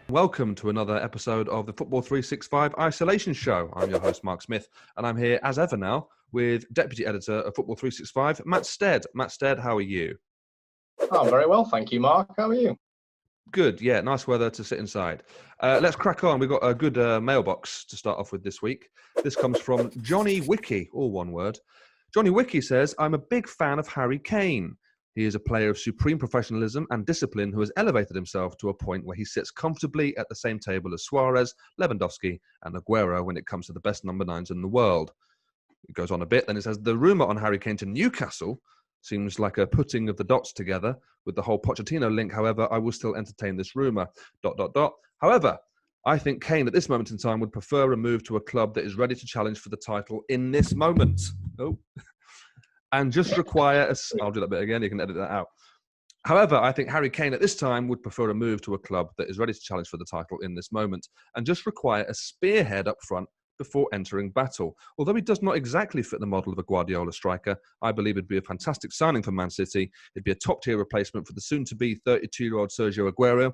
Welcome to another episode of the Football365 Isolation Show. I'm your host, Mark Smith, and I'm here, as ever now, with Deputy Editor of Football365, Matt Stead. Matt Stead, how are you? Oh, I'm very well, thank you, Mark. How are you? Good, yeah, nice weather to sit inside. Let's crack on. We've got a good mailbox to start off with this week. This comes from Johnny Wiki, all one word. Johnny Wiki says, I'm a big fan of Harry Kane. He is a player of supreme professionalism and discipline who has elevated himself to a point where he sits comfortably at the same table as Suarez, Lewandowski and Aguero when it comes to the best number nines in the world. It goes on a bit, then it says, the rumour on Harry Kane to Newcastle seems like a putting of the dots together with the whole Pochettino link. However, I will still entertain this rumour, ... However, I think Kane at this moment in time would prefer a move to a club that is ready to challenge for the title in this moment. And just require I'll do that bit again, you can edit that out. However, I think Harry Kane at this time would prefer a move to a club that is ready to challenge for the title in this moment and just require a spearhead up front before entering battle. Although he does not exactly fit the model of a Guardiola striker, I believe it'd be a fantastic signing for Man City. It'd be a top-tier replacement for the soon-to-be 32-year-old Sergio Aguero.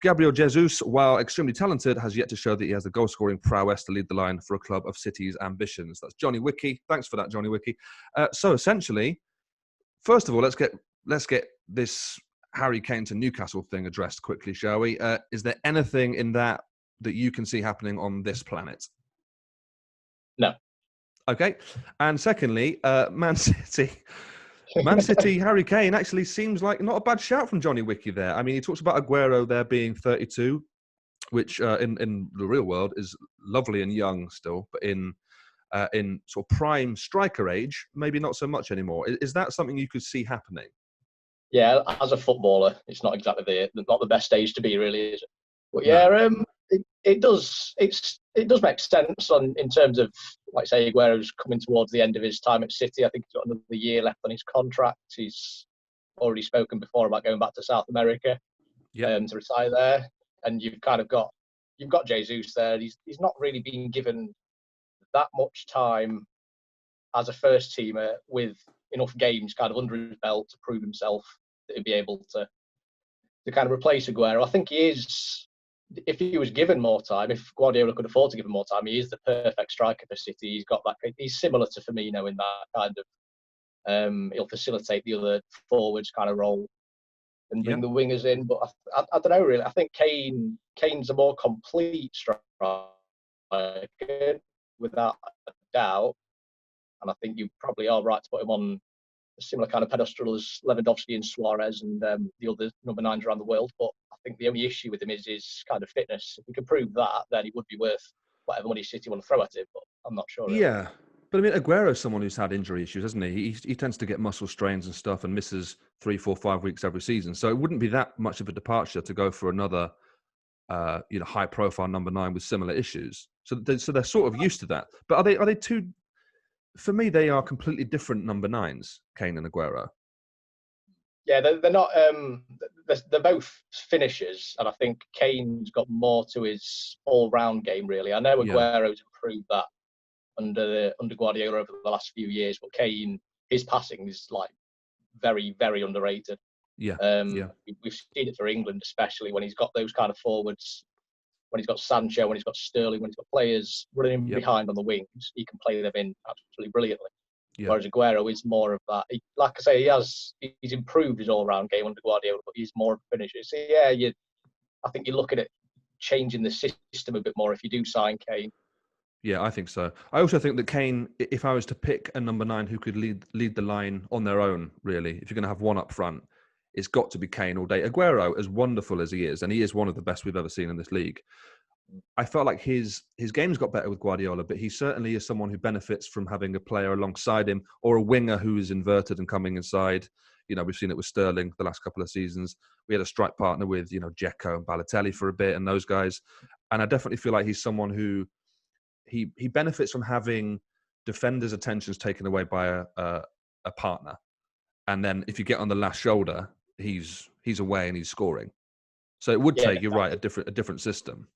Gabriel Jesus, while extremely talented, has yet to show that he has the goal-scoring prowess to lead the line for a club of City's ambitions. That's Johnny Wiki. Thanks for that, Johnny Wiki. So essentially, first of all, let's get this Harry Kane to Newcastle thing addressed quickly, shall we? Is there anything in that you can see happening on this planet? No. Okay. And secondly, Man City. Man City, Harry Kane actually seems like not a bad shout from Johnny Wiki there. I mean, he talks about Aguero there being 32, which in the real world is lovely and young still, but in sort of prime striker age, maybe not so much anymore. Is that something you could see happening? Yeah, as a footballer, it's not exactly not the best age to be, really, is it? But yeah, No. it does make sense in terms of, like, say, Aguero's coming towards the end of his time at City. I think he's got another year left on his contract. He's already spoken before about going back to South America to retire there. And you've got Jesus there. He's not really been given that much time as a first teamer with enough games kind of under his belt to prove himself that he'd be able to kind of replace Aguero. I think he is, if he was given more time, if Guardiola could afford to give him more time, he is the perfect striker for City. He's got that. He's similar to Firmino in that kind of. He'll facilitate the other forwards kind of role and bring the wingers in. But I don't know really. I think Kane's a more complete striker without a doubt, and I think you probably are right to put him on a similar kind of pedestal as Lewandowski and Suarez and the other number nines around the world. But I think the only issue with him is his kind of fitness. If he can prove that, then he would be worth whatever money City want to throw at him. But I'm not sure. Really. Yeah. But I mean, Aguero's someone who's had injury issues, hasn't he? He tends to get muscle strains and stuff and misses 3, 4, 5 weeks every season. So it wouldn't be that much of a departure to go for another, high-profile number 9 with similar issues. So they're sort of used to that. But are they two? For me, they are completely different number 9s, Kane and Aguero. Yeah, they're not. They're both finishers, and I think Kane's got more to his all-round game. Really, I know Aguero's improved that under Guardiola over the last few years, but Kane, his passing is like very, very underrated. Yeah. We've seen it for England, especially when he's got those kind of forwards. When he's got Sancho, when he's got Sterling, when he's got players running him behind on the wings, he can play them in absolutely brilliantly. Yeah. Whereas Aguero is more of that. Like I say, he's improved his all-round game under Guardiola, but he's more of a finisher. So yeah, I think you look at it changing the system a bit more if you do sign Kane. Yeah, I think so. I also think that Kane, if I was to pick a number 9 who could lead the line on their own, really, if you're going to have one up front, it's got to be Kane all day. Aguero, as wonderful as he is, and he is one of the best we've ever seen in this league, I felt like his game's got better with Guardiola, but he certainly is someone who benefits from having a player alongside him or a winger who is inverted and coming inside. You know, we've seen it with Sterling the last couple of seasons. We had a strike partner with, Dzeko and Balotelli for a bit and those guys. And I definitely feel like he's someone who he benefits from having defenders' attentions taken away by a partner. And then if you get on the last shoulder, he's away and he's scoring. So it would take, you're right, a different system.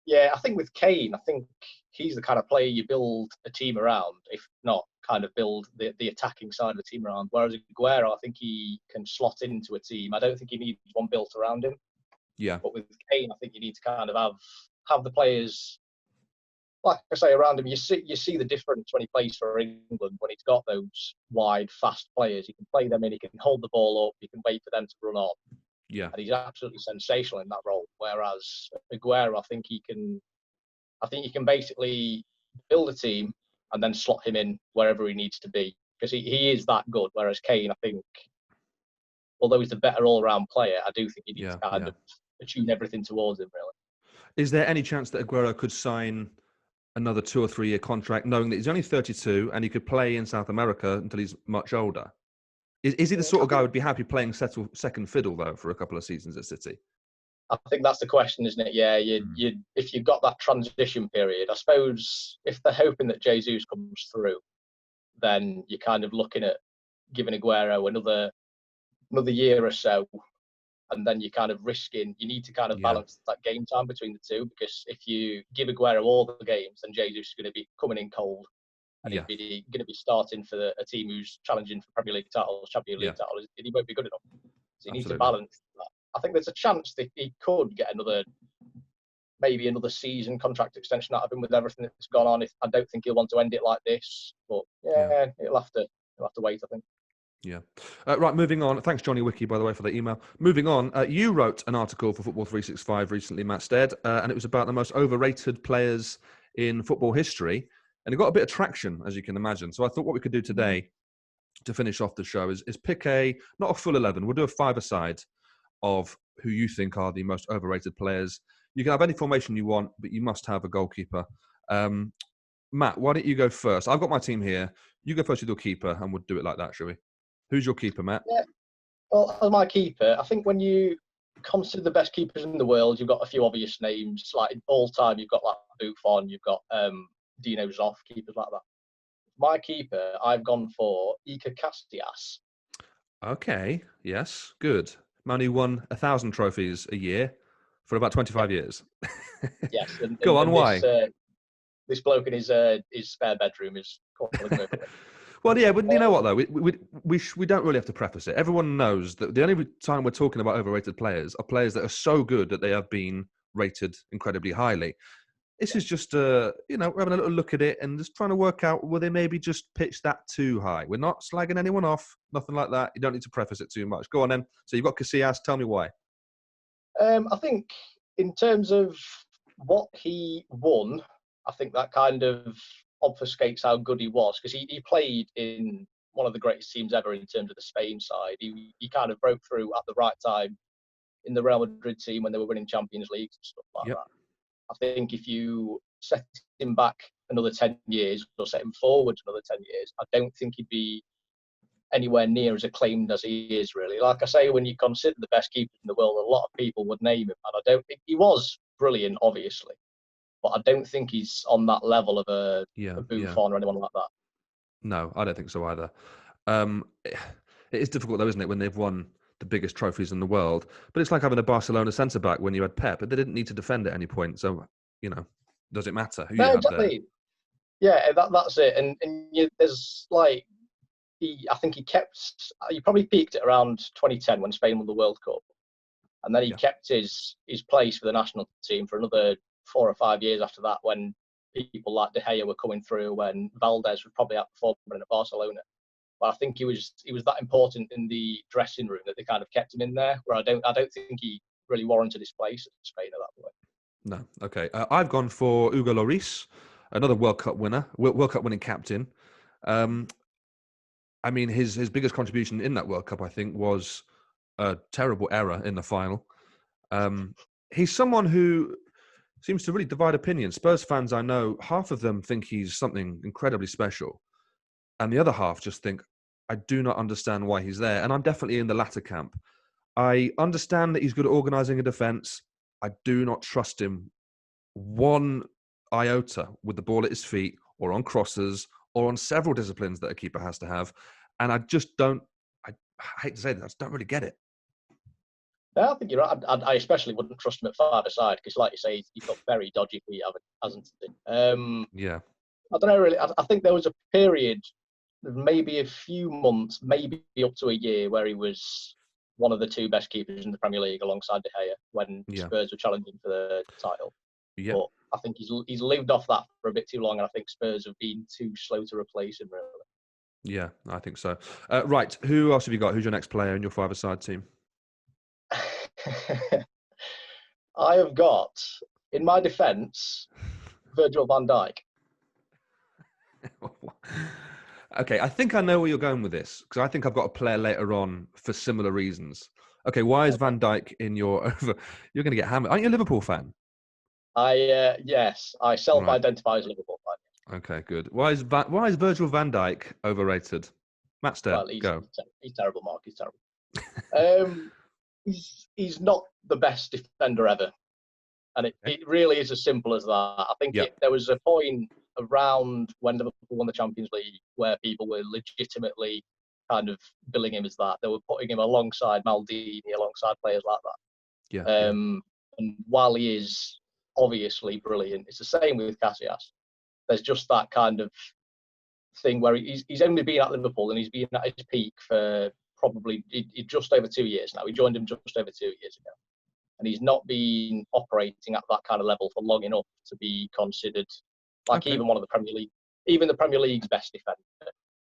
Yeah, I think with Kane, I think he's the kind of player you build a team around, if not kind of build the attacking side of the team around. Whereas Aguero, I think he can slot into a team. I don't think he needs one built around him. Yeah. But with Kane, I think you need to kind of have the players, like I say, around him. You see the difference when he plays for England, when he's got those wide, fast players. He can play them in, he can hold the ball up, he can wait for them to run on. Yeah. And he's absolutely sensational in that role. Whereas Aguero, I think you can basically build a team and then slot him in wherever he needs to be, because he is that good. Whereas Kane, I think, although he's a better all-round player, I do think you need to kind of tune everything towards him, really. Is there any chance that Aguero could sign another 2 or 3 year contract, knowing that he's only 32 and he could play in South America until he's much older? Is he the sort of guy who would be happy playing second fiddle, though, for a couple of seasons at City? I think that's the question, isn't it? Yeah, if you've got that transition period, I suppose if they're hoping that Jesus comes through, then you're kind of looking at giving Aguero another year or so, and then you're kind of risking. You need to kind of balance that game time between the two, because if you give Aguero all the games, then Jesus is going to be coming in cold, and he's going to be starting for a team who's challenging for Premier League titles, Champions League titles, and he won't be good enough. So you need to balance that. I think there's a chance that he could get maybe another season contract extension out of him with everything that's gone on. I don't think he'll want to end it like this, but he'll have to wait, I think. Yeah. Right, moving on. Thanks, Johnny Wiki, by the way, for the email. Moving on, you wrote an article for Football365 recently, Matt Stead, and it was about the most overrated players in football history, and it got a bit of traction, as you can imagine. So I thought what we could do today to finish off the show is pick not a full 11, we'll do a 5-a-side of who you think are the most overrated players. You can have any formation you want, but you must have a goalkeeper. Matt, why don't you go first? I've got my team here. You go first with your keeper, and we'll do it like that, shall we? Who's your keeper, Matt? Yeah. Well, as my keeper, I think when you consider the best keepers in the world, you've got a few obvious names. Like all time, you've got like Buffon, you've got Dino Zoff, keepers like that. My keeper, I've gone for Iker Casillas. Okay, yes, good. Man who won 1,000 trophies a year for about 25 years. Yes. Go on, why? This bloke in his spare bedroom is calling me. Well, yeah, but you know what, though? We don't really have to preface it. Everyone knows that the only time we're talking about overrated players are players that are so good that they have been rated incredibly highly. This is just, we're having a little look at it and just trying to work out, will they maybe just pitch that too high? We're not slagging anyone off, nothing like that. You don't need to preface it too much. Go on, then. So you've got Casillas. Tell me why. I think in terms of what he won, I think that kind of obfuscates how good he was, because he played in one of the greatest teams ever in terms of the Spain side. He kind of broke through at the right time in the Real Madrid team when they were winning Champions Leagues and stuff like that. I think if you set him back another 10 years or set him forward another 10 years, I don't think he'd be anywhere near as acclaimed as he is, really. Like I say, when you consider the best keepers in the world, a lot of people would name him, and I don't think he was brilliant, obviously, but I don't think he's on that level of a Buffon or anyone like that. No, I don't think so either. It is difficult, though, isn't it, when they've won the biggest trophies in the world? But it's like having a Barcelona centre-back when you had Pep, but they didn't need to defend at any point. So, does it matter who you have exactly. There? Yeah, that's it. And there's like, I think he probably peaked at around 2010 when Spain won the World Cup. And then he kept his place for the national team for another 4 or 5 years after that, when people like De Gea were coming through, when Valdez was probably outperforming at Barcelona. But I think he was that important in the dressing room that they kind of kept him in there, where I don't think he really warranted his place at Spain at that point. No. Okay. I've gone for Hugo Lloris, another World Cup winner, World Cup winning captain. I mean, his biggest contribution in that World Cup, I think, was a terrible error in the final. He's someone who seems to really divide opinions. Spurs fans, I know, half of them think he's something incredibly special, and the other half just think, I do not understand why he's there. And I'm definitely in the latter camp. I understand that he's good at organising a defence. I do not trust him one iota with the ball at his feet, or on crosses, or on several disciplines that a keeper has to have. And I just don't, I hate to say that, I just don't really get it. Yeah, I think you're right. I especially wouldn't trust him at 5-a-side, because, like you say, he's got very dodgy feet, hasn't he? Yeah. I don't know, really. I think there was a period, maybe a few months, maybe up to a year, where he was one of the two best keepers in the Premier League alongside De Gea when Yeah. Spurs were challenging for the title. Yeah. But I think he's lived off that for a bit too long, and I think Spurs have been too slow to replace him, really. Yeah, I think so. Right, who else have you got? Who's your next player in your five-a-side team? I have got, in my defence, Virgil van Dijk. Okay, I think I know where you're going with this, because I think I've got a player later on for similar reasons. Okay, why is Van Dijk in your over? You're going to get hammered. Aren't you a Liverpool fan? Yes, I self-identify as a Liverpool fan. Okay, good. Why is Virgil van Dijk overrated? Matt Stead, Well, go. He's terrible, Mark. He's terrible. He's not the best defender ever, and it really is as simple as that. I think there was a point around when Liverpool won the Champions League where people were legitimately kind of billing him as that. They were putting him alongside Maldini, alongside players like that. Yeah. And while he is obviously brilliant, it's the same with Casillas. There's just that kind of thing where he's only been at Liverpool and he's been at his peak for probably just over 2 years now. He joined him just over 2 years ago. And he's not been operating at that kind of level for long enough to be considered even one of the Premier League's best defender.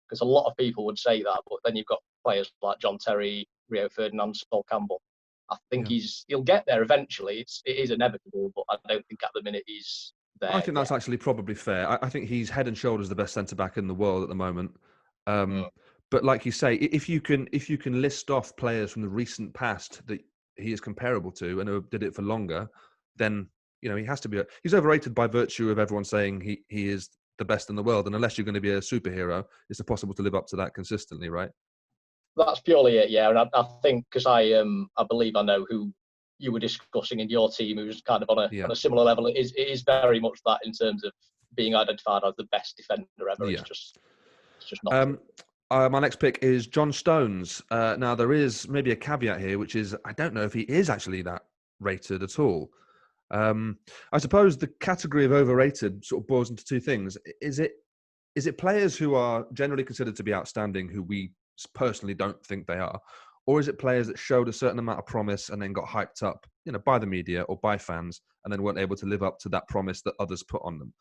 Because a lot of people would say that, but then you've got players like John Terry, Rio Ferdinand, Sol Campbell. I think he'll get there eventually. It is inevitable, but I don't think at the minute he's there. I think that's actually probably fair. I think he's head and shoulders the best centre-back in the world at the moment. But like you say, if you can list off players from the recent past that he is comparable to and who did it for longer, then he has to be. He's overrated by virtue of everyone saying he is the best in the world. And unless you're going to be a superhero, it's impossible to live up to that consistently, right? That's purely it, yeah. And I think because I believe I know who you were discussing in your team, who's kind of on a similar level. It is very much that in terms of being identified as the best defender ever. Yeah. It's just not. My next pick is John Stones. Now there is maybe a caveat here, which is I don't know if he is actually that rated at all. I suppose the category of overrated sort of boils into two things. Is it players who are generally considered to be outstanding who we personally don't think they are, or is it players that showed a certain amount of promise and then got hyped up, by the media or by fans and then weren't able to live up to that promise that others put on them?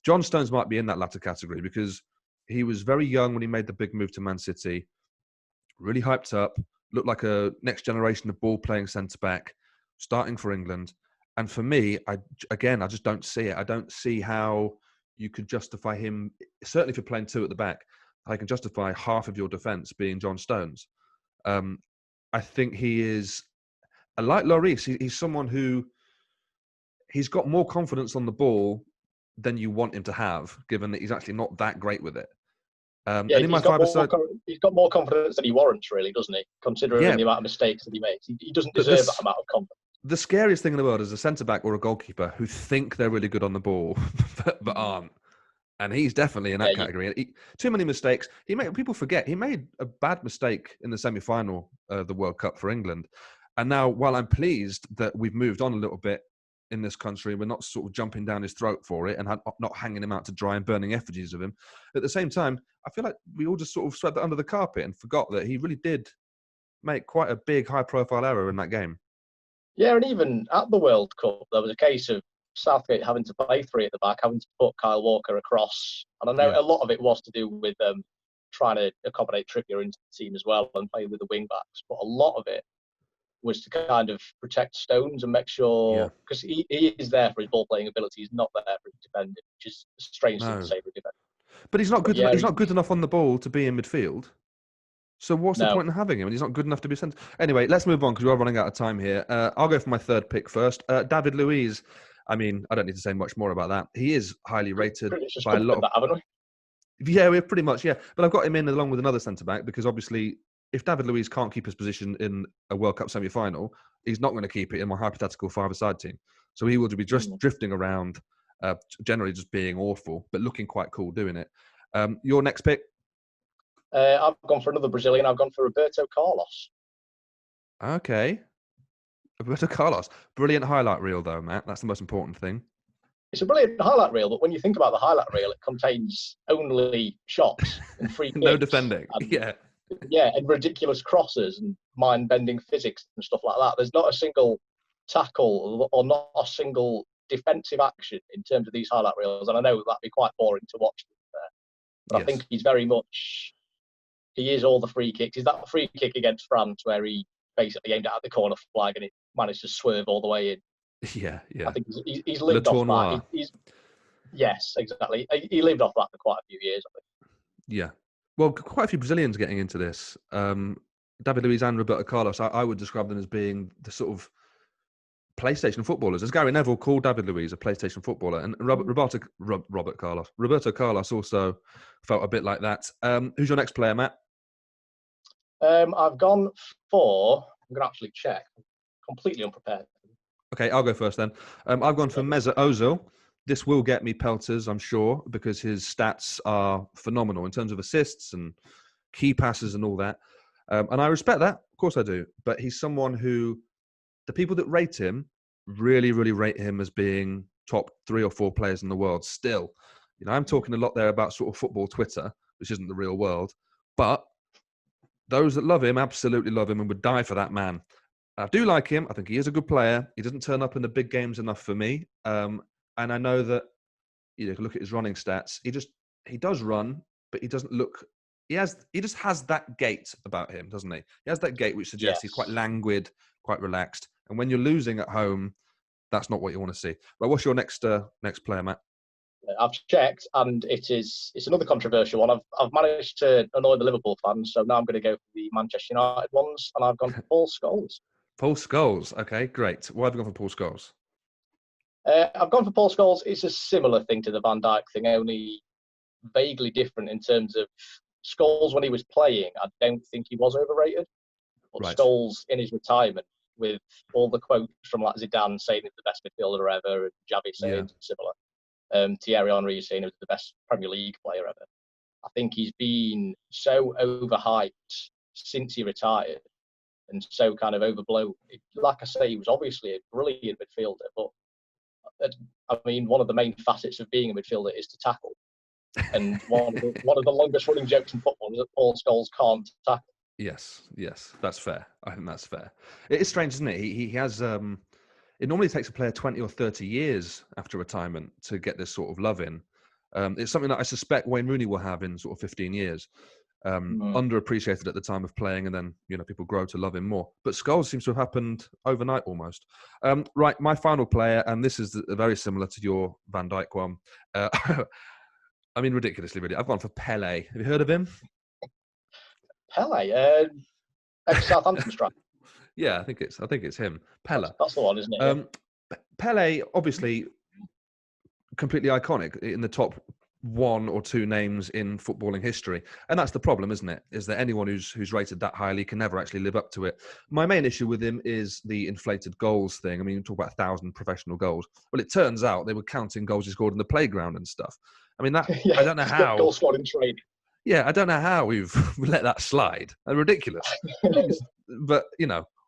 John Stones might be in that latter category because he was very young when he made the big move to Man City, really hyped up, looked like a next generation of ball-playing centre-back, starting for England. And for me, I just don't see it. I don't see how you could justify him, certainly if you're playing two at the back, I can justify half of your defence being John Stones. I think he is, like Lloris, he's someone who he's got more confidence on the ball than you want him to have, given that he's actually not that great with it. And in my he's got more confidence than he warrants, really, doesn't he? Considering the amount of mistakes that he makes. He doesn't deserve that amount of confidence. The scariest thing in the world is a centre-back or a goalkeeper who think they're really good on the ball, but aren't. And he's definitely in that category. Too many mistakes. People forget, he made a bad mistake in the semi-final of the World Cup for England. And now, while I'm pleased that we've moved on a little bit in this country, we're not sort of jumping down his throat for it and not hanging him out to dry and burning effigies of him. At the same time, I feel like we all just sort of swept that under the carpet and forgot that he really did make quite a big high-profile error in that game. Yeah, and even at the World Cup, there was a case of Southgate having to play three at the back, having to put Kyle Walker across. And I know a lot of it was to do with trying to accommodate Trippier into the team as well and play with the wing-backs. But a lot of it was to kind of protect Stones and make sure, because he is there for his ball-playing ability, he's not there for his defending, which is a strange thing to say for a defender. But he's not good. He's not good enough on the ball to be in midfield. So what's the point in having him? And he's not good enough to be sent. Anyway, let's move on because we're running out of time here. I'll go for my third pick first. David Luiz. I mean, I don't need to say much more about that. He is highly rated by a lot of... haven't we? Yeah, we're pretty much, But I've got him in along with another centre-back because obviously if David Luiz can't keep his position in a World Cup semi-final, he's not going to keep it in my hypothetical five-a-side team. So he will be just drifting around, generally just being awful, but looking quite cool doing it. Your next pick? I've gone for another Brazilian. I've gone for Roberto Carlos. Okay. Roberto Carlos. Brilliant highlight reel, though, Matt. That's the most important thing. It's a brilliant highlight reel, but when you think about the highlight reel, it contains only shots and free kicks. No defending. Yeah, and ridiculous crosses and mind-bending physics and stuff like that. There's not a single tackle or not a single defensive action in terms of these highlight reels, and I know that'd be quite boring to watch. But I think he's very much, he is all the free kicks. Is that free kick against France where he basically aimed it at the corner flag and it managed to swerve all the way in? Yeah. I think he's lived off that. Yes, exactly. He lived off that for quite a few years, I think. Yeah. Well, quite a few Brazilians getting into this. David Luiz and Roberto Carlos, I would describe them as being the sort of PlayStation footballers. As Gary Neville called David Luiz a PlayStation footballer, and Roberto Carlos also felt a bit like that. Who's your next player, Matt? I've gone for, I'm going to actually check. I'm completely unprepared. Okay, I'll go first then. I've gone for Mesut Ozil. This will get me pelters, I'm sure, because his stats are phenomenal in terms of assists and key passes and all that. And I respect that. Of course I do. But he's someone who, the people that rate him really, really rate him as being top 3 or 4 players in the world still. You know, I'm talking a lot there about sort of football Twitter, which isn't the real world. But those that love him absolutely love him and would die for that man. I do like him. I think he is a good player. He doesn't turn up in the big games enough for me. And I know that, you know, look at his running stats. He does run, but he doesn't look. He just has that gait about him, doesn't he? He has that gait which suggests he's quite languid, quite relaxed. And when you're losing at home, that's not what you want to see. Right, what's your next player, Matt? I've checked, and it's another controversial one. I've managed to annoy the Liverpool fans, so now I'm going to go for the Manchester United ones, and I've gone for Paul Scholes. Paul Scholes, okay, great. Why have you gone for Paul Scholes? I've gone for Paul Scholes. It's a similar thing to the Van Dijk thing, only vaguely different in terms of Scholes when he was playing. I don't think he was overrated, but Right. Scholes in his retirement, with all the quotes from like Zidane saying he's the best midfielder ever, and Xavi saying similar, Thierry Henry saying he was the best Premier League player ever. I think he's been so overhyped since he retired and so kind of overblown. Like I say, he was obviously a brilliant midfielder, but I mean, one of the main facets of being a midfielder is to tackle. And one of the longest running jokes in football is that Paul Scholes can't tackle. Yes, that's fair. I think that's fair. It is strange, isn't it? He has. It normally takes a player 20 or 30 years after retirement to get this sort of love in. It's something that I suspect Wayne Rooney will have in sort of 15 years. Underappreciated at the time of playing, and then people grow to love him more. But Scholes seems to have happened overnight almost. Right, my final player, and this is very similar to your Van Dijk one. I mean, ridiculously, really. I've gone for Pele. Have you heard of him? Pele, ex-Southampton striker. Yeah, I think it's him. Pele. That's the one, isn't it? Pele, obviously, completely iconic in the top 1 or 2 names in footballing history, and that's the problem, isn't it? Is that anyone who's rated that highly can never actually live up to it. My main issue with him is the inflated goals thing. I mean, you talk about 1,000 professional goals. Well, it turns out they were counting goals he scored in the playground and stuff. I mean, that I don't know how. Goal scored in training. Yeah, I don't know how we've let that slide. Ridiculous. But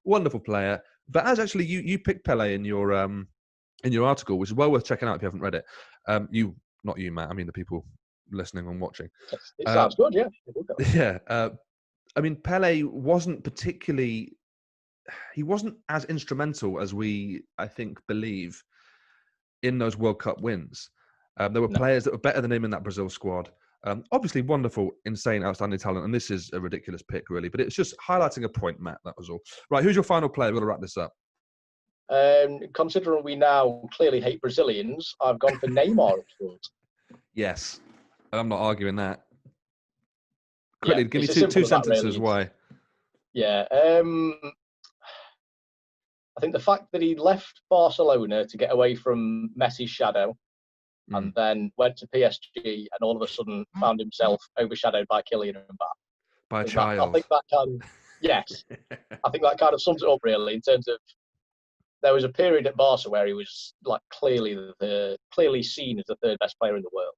wonderful player. But as actually you picked Pele in your article, which is well worth checking out if you haven't read it. Not you, Matt. I mean the people listening and watching. It sounds good, yeah. Yeah. I mean, Pele wasn't particularly. He wasn't as instrumental as we, I think, believe in those World Cup wins. There were players that were better than him in that Brazil squad. Obviously, wonderful, insane, outstanding talent, and this is a ridiculous pick, really. But it's just highlighting a point, Matt. That was all. Right, who's your final player? We're going to wrap this up. Considering we now clearly hate Brazilians, I've gone for Neymar up front. Yes, I'm not arguing that. Quickly, give me two sentences really. Why. Yeah, I think the fact that he left Barcelona to get away from Messi's shadow, and then went to PSG, and all of a sudden found himself overshadowed by Kylian Mbappe. By a child. I think that I think that kind of sums it up really in terms of there was a period at Barca where he was like clearly seen as the 3rd best player in the world.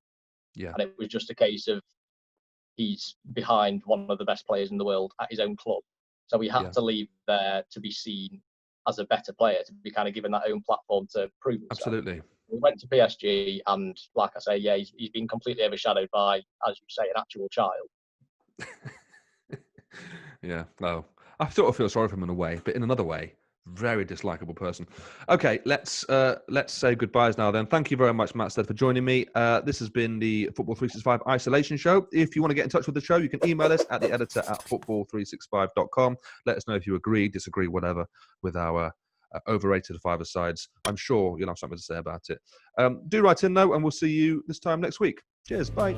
Yeah. And it was just a case of he's behind one of the best players in the world at his own club. So he had to leave there to be seen as a better player, to be kind of given that own platform to prove himself. Absolutely. He went to PSG, and like I say, he's been completely overshadowed by, as you say, an actual child. Yeah, no. I sort of feel sorry for him in a way, but in another way, very dislikable person. Okay, let's say goodbyes now then. Thank you very much, Matt Stead, for joining me. This has been the Football365 Isolation Show. If you want to get in touch with the show, you can email us at the editor at football365.com. Let us know if you agree, disagree, whatever, with our overrated five-a-sides. I'm sure you'll have something to say about it. Do write in, though, and we'll see you this time next week. Cheers, bye.